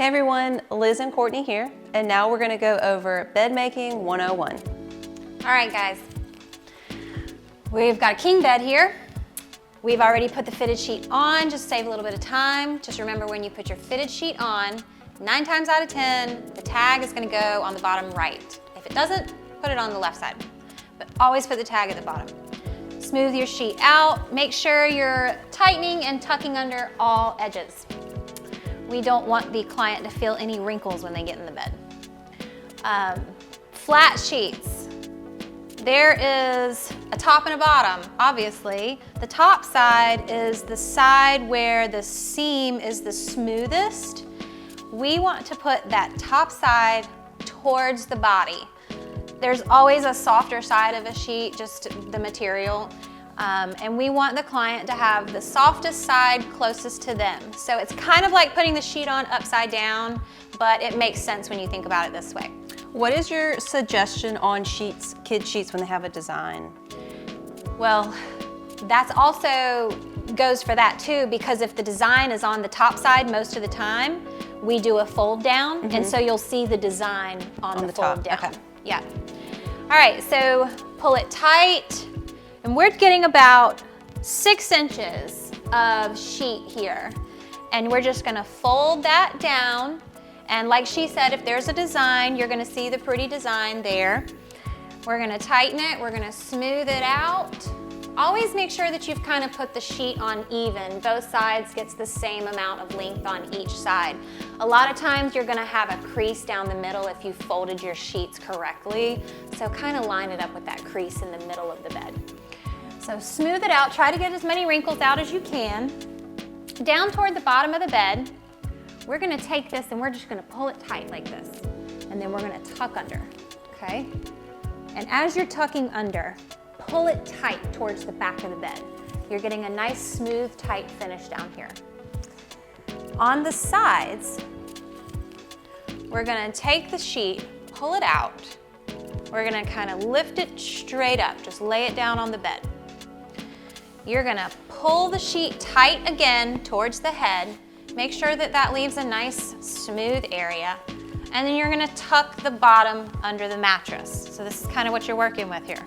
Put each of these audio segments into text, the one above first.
Hey everyone, Liz and Courtney here, and now we're going to go over bed making 101. All right guys, we've got a king bed here. We've already put the fitted sheet on, just save a little bit of time. Just remember when you put your fitted sheet on, 9 times out of 10, the tag is going to go on the bottom right. If it doesn't, put it on the left side, but always put the tag at the bottom. Smooth your sheet out, make sure you're tightening and tucking under all edges. We don't want the client to feel any wrinkles when they get in the bed. Flat sheets. There is a top and a bottom, obviously. The top side is the side where the seam is the smoothest. We want to put that top side towards the body. There's always a softer side of a sheet, just the material. And we want the client to have the softest side closest to them. So it's kind of like putting the sheet on upside down, but it makes sense when you think about it this way. What is your suggestion on sheets, kid sheets, when they have a design? Well, that's also goes for that too, because if the design is on the top side most of the time, we do a fold down, and so you'll see the design on the fold down. Okay. Yeah. All right, so pull it tight. And we're getting about 6 inches of sheet here. And we're just gonna fold that down. And like she said, if there's a design, you're gonna see the pretty design there. We're gonna tighten it, we're gonna smooth it out. Always make sure that you've kind of put the sheet on even. Both sides gets the same amount of length on each side. A lot of times you're gonna have a crease down the middle if you folded your sheets correctly. So kind of line it up with that crease in the middle of the bed. So smooth it out, try to get as many wrinkles out as you can. Down toward the bottom of the bed, we're gonna take this and we're just gonna pull it tight like this. And then we're gonna tuck under, okay? And as you're tucking under, pull it tight towards the back of the bed. You're getting a nice, smooth, tight finish down here. On the sides, we're gonna take the sheet, pull it out. We're gonna kind of lift it straight up, just lay it down on the bed. You're gonna pull the sheet tight again towards the head. Make sure that that leaves a nice, smooth area. And then you're gonna tuck the bottom under the mattress. So this is kind of what you're working with here.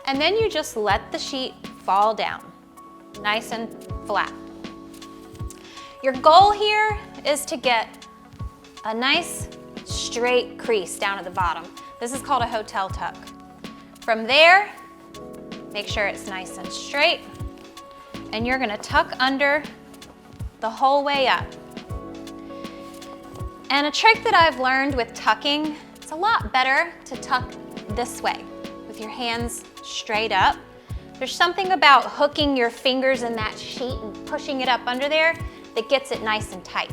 And then you just let the sheet fall down, nice and flat. Your goal here is to get a nice, straight crease down at the bottom. This is called a hotel tuck. From there, make sure it's nice and straight, and you're gonna tuck under the whole way up. And a trick that I've learned with tucking, it's a lot better to tuck this way, with your hands straight up. There's something about hooking your fingers in that sheet and pushing it up under there that gets it nice and tight.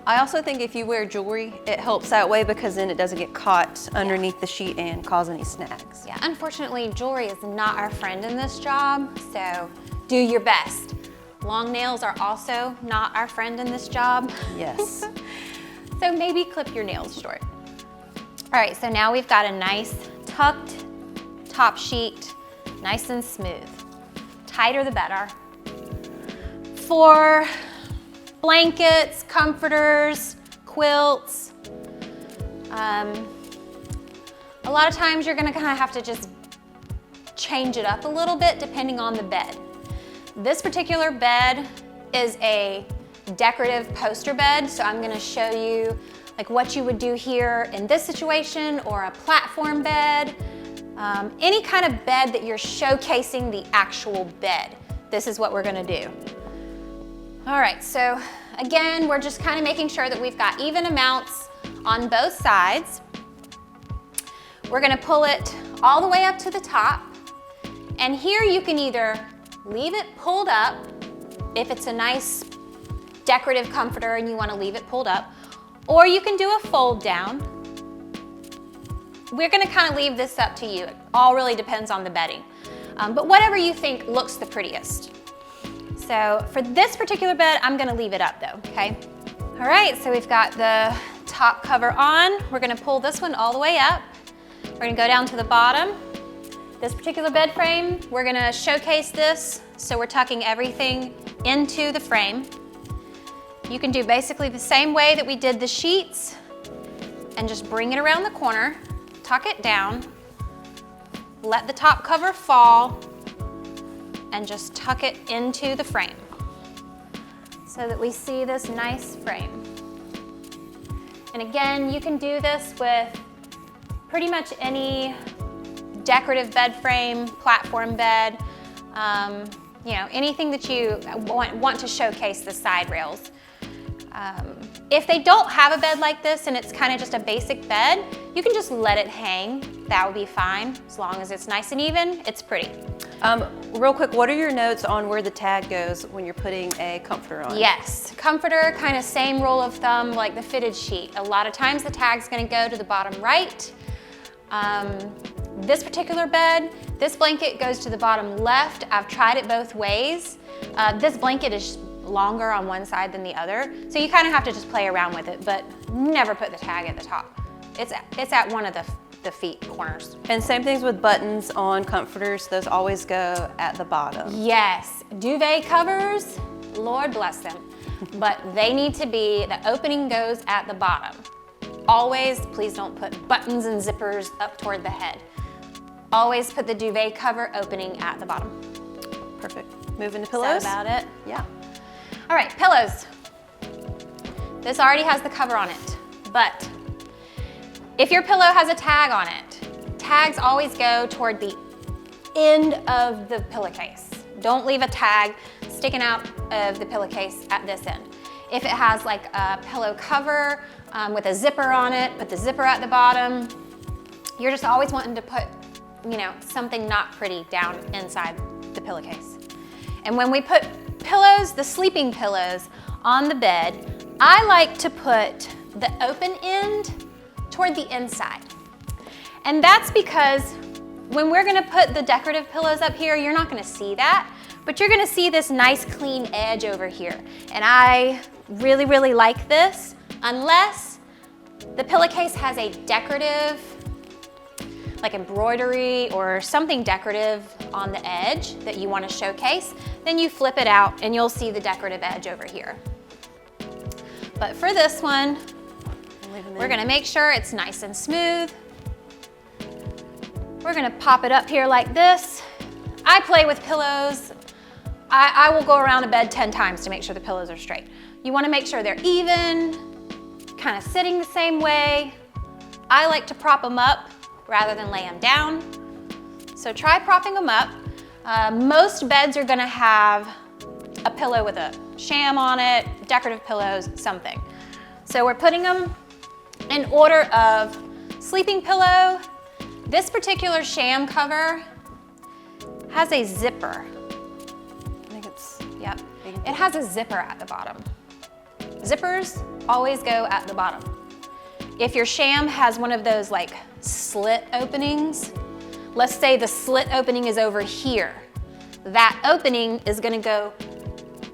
I also think if you wear jewelry, it helps that way because then it doesn't get caught underneath the sheet and cause any snags. Yeah, unfortunately, jewelry is not our friend in this job, so do your best. Long nails are also not our friend in this job. Yes. So maybe clip your nails short. All right, so now we've got a nice tucked top sheet, nice and smooth. Tighter the better. For blankets, comforters, quilts, a lot of times you're gonna kind of have to just change it up a little bit depending on the bed. This particular bed is a decorative poster bed, so I'm gonna show you like what you would do here in this situation, or a platform bed, any kind of bed that you're showcasing the actual bed. This is what we're gonna do. All right, so again, we're just kind of making sure that we've got even amounts on both sides. We're gonna pull it all the way up to the top. And here you can either leave it pulled up, if it's a nice decorative comforter and you wanna leave it pulled up, or you can do a fold down. We're gonna kind of leave this up to you. It all really depends on the bedding. But whatever you think looks the prettiest. So for this particular bed, I'm gonna leave it up though, okay? All right, so we've got the top cover on. We're gonna pull this one all the way up. We're gonna go down to the bottom. This particular bed frame, we're gonna showcase this, so we're tucking everything into the frame. You can do basically the same way that we did the sheets and just bring it around the corner, tuck it down, let the top cover fall, and just tuck it into the frame so that we see this nice frame. And again, you can do this with pretty much any decorative bed frame, platform bed, you know, anything that you want to showcase the side rails. If they don't have a bed like this and it's kind of just a basic bed, you can just let it hang. That would be fine. As long as it's nice and even, it's pretty. Real quick, what are your notes on where the tag goes when you're putting a comforter on? Yes, comforter, kind of same rule of thumb like the fitted sheet. A lot of times the tag's gonna go to the bottom right. This particular bed, this blanket goes to the bottom left. I've tried it both ways. This blanket is longer on one side than the other, so you kind of have to just play around with it, but never put the tag at the top. It's at one of the feet corners. And same things with buttons on comforters, those always go at the bottom. Yes, duvet covers, Lord bless them, but they need to be, the opening goes at the bottom. Always, please don't put buttons and zippers up toward the head. Always put the duvet cover opening at the bottom. Perfect. Moving to pillows? Is that about it? Yeah. All right, pillows. This already has the cover on it, but if your pillow has a tag on it, tags always go toward the end of the pillowcase. Don't leave a tag sticking out of the pillowcase at this end. If it has like a pillow cover with a zipper on it, put the zipper at the bottom. You're just always wanting to put, you know, something not pretty down inside the pillowcase. And when we put pillows, the sleeping pillows on the bed, I like to put the open end toward the inside. And that's because when we're gonna put the decorative pillows up here, you're not gonna see that, but you're gonna see this nice clean edge over here. And I really, really like this, unless the pillowcase has a decorative, like embroidery or something decorative on the edge that you want to showcase, then you flip it out and you'll see the decorative edge over here. But for this one, we're gonna make sure it's nice and smooth. We're gonna pop it up here like this. I play with pillows. I will go around a bed 10 times to make sure the pillows are straight. You wanna make sure they're even, kind of sitting the same way. I like to prop them up rather than lay them down. So try propping them up. Most beds are gonna have a pillow with a sham on it, decorative pillows, something. So we're putting them in order of sleeping pillow. This particular sham cover has a zipper. I think it's, Yep, it has a zipper at the bottom. Zippers always go at the bottom. If your sham has one of those like slit openings, let's say the slit opening is over here. That opening is gonna go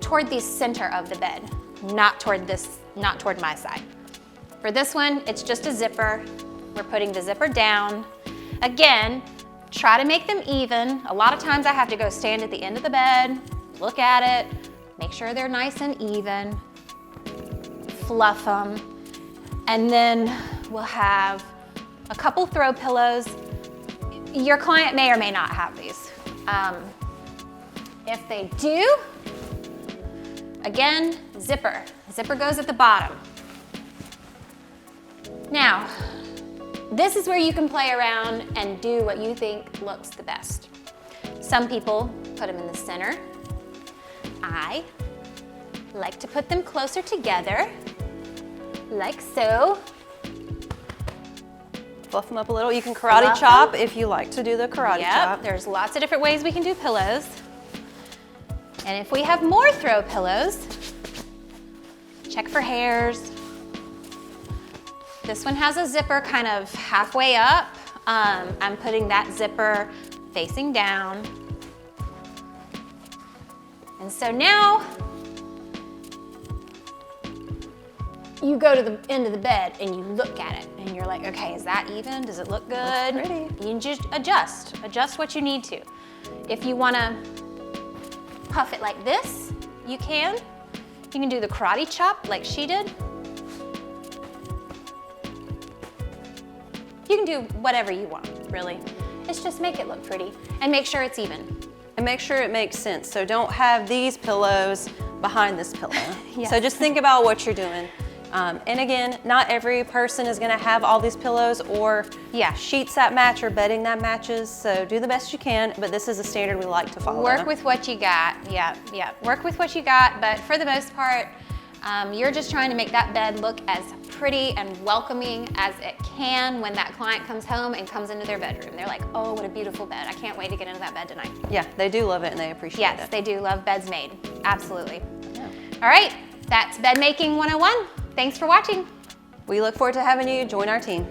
toward the center of the bed, not toward my side. For this one, it's just a zipper. We're putting the zipper down. Again, try to make them even. A lot of times I have to go stand at the end of the bed, look at it, make sure they're nice and even, fluff them, and then we'll have a couple throw pillows. Your client may or may not have these. If they do, again, zipper. Zipper goes at the bottom. Now, this is where you can play around and do what you think looks the best. Some people put them in the center. I like to put them closer together, like so. fluff them up a little. You can karate Fluff chop them. if you like to do the karate Yep, chop. there's lots of different ways we can do pillows. And if we have more throw pillows, check for hairs. This one has a zipper kind of halfway up. I'm putting that zipper facing down. And so now, you go to the end of the bed and you look at it and you're like, okay, is that even? Does it look good? Looks pretty. You can just adjust what you need to. If you wanna puff it like this, you can. You can do the karate chop like she did. You can do whatever you want, really. It's just make it look pretty and make sure it's even. And make sure it makes sense. So don't have these pillows behind this pillow. Yes. So just think about what you're doing. And again, not every person is gonna have all these pillows or sheets that match or bedding that matches. So do the best you can, but this is a standard we like to follow. Work with what you got, yeah. Work with what you got, but for the most part, you're just trying to make that bed look as pretty and welcoming as it can when that client comes home and comes into their bedroom. They're like, oh, what a beautiful bed. I can't wait to get into that bed tonight. Yeah, they do love it and they appreciate it. Yes, they do love beds made, absolutely. Yeah. All right, that's Bed Making 101. Thanks for watching. We look forward to having you join our team.